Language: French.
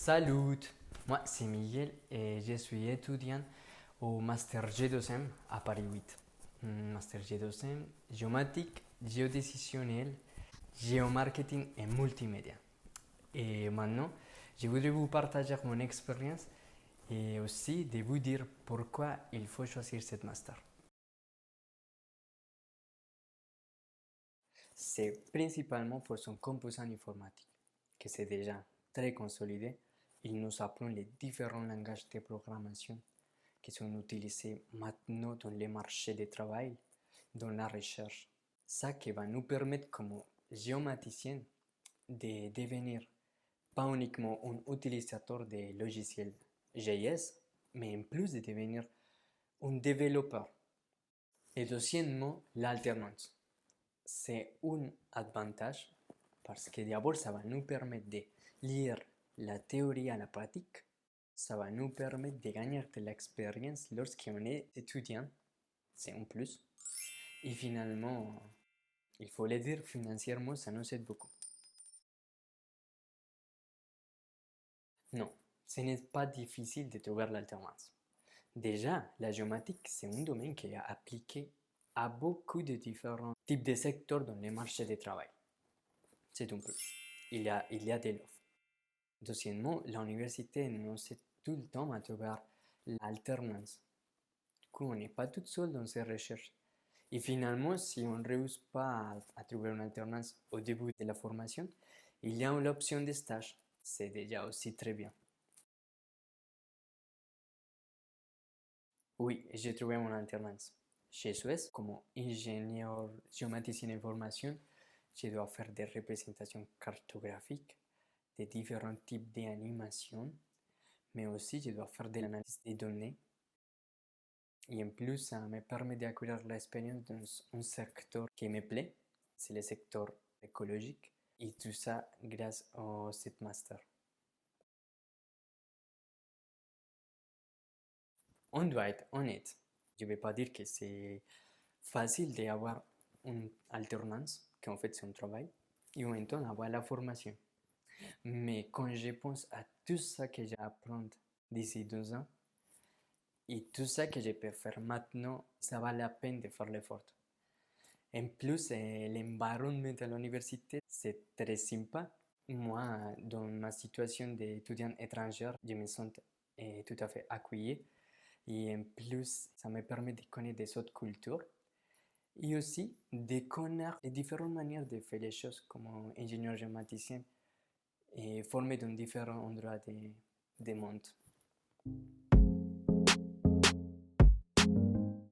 Salut, moi c'est Miguel et je suis étudiant au Master G2M à Paris 8. Master G2M, géomatique, géodécisionnel, géomarketing et multimédia. Et maintenant, je voudrais vous partager mon expérience et aussi de vous dire pourquoi il faut choisir cette master. C'est principalement pour son composant informatique, que c'est déjà très consolidé. Il nous apprend les différents langages de programmation qui sont utilisés maintenant dans les marchés du travail, dans la recherche. Ça qui va nous permettre comme géomaticiens de devenir pas uniquement un utilisateur des logiciels JS, mais en plus de devenir un développeur. Et deuxièmement, l'alternance. C'est un avantage parce que d'abord ça va nous permettre de lire la théorie à la pratique. Ça va nous permettre de gagner de l'expérience lorsqu'on est étudiant. C'est un plus. Et finalement, il faut le dire, financièrement, ça nous aide beaucoup. Non, ce n'est pas difficile de trouver l'alternance. Déjà, la géomatique, c'est un domaine qui est appliqué à beaucoup de différents types de secteurs dans les marchés du travail. C'est un plus. Il y a de l'offre. Deuxièmement, l'université nous aide tout le temps à trouver l'alternance. Du coup, on n'est pas tout seul dans ces recherches. Et finalement, si on ne réussit pas à trouver une alternance au début de la formation, il y a l'option de stage. C'est déjà aussi très bien. Oui, j'ai trouvé mon alternance. Chez Suez, comme ingénieur géomaticien d'information, je dois faire des représentations cartographiques de différents types d'animations, mais aussi je dois faire de l'analyse des données. Et en plus, ça me permet d'acquérir l'expérience dans un secteur qui me plaît, c'est le secteur écologique, et tout ça grâce à cette master. On doit être honnête. Je ne vais pas dire que c'est facile d'avoir une alternance, qu'en fait c'est un travail, et en même temps avoir la formation. Mais quand je pense à tout ça que j'apprends d'ici 2 ans, et tout ça que je peux faire maintenant, ça vaut la peine de faire l'effort. En plus, l'environnement à l'université, c'est très sympa. Moi, dans ma situation d'étudiant étranger, je me sens tout à fait accueilli. Et en plus, ça me permet de connaître des autres cultures et aussi de connaître les différentes manières de faire les choses comme ingénieur géomaticien et formé dans différents endroits du monde.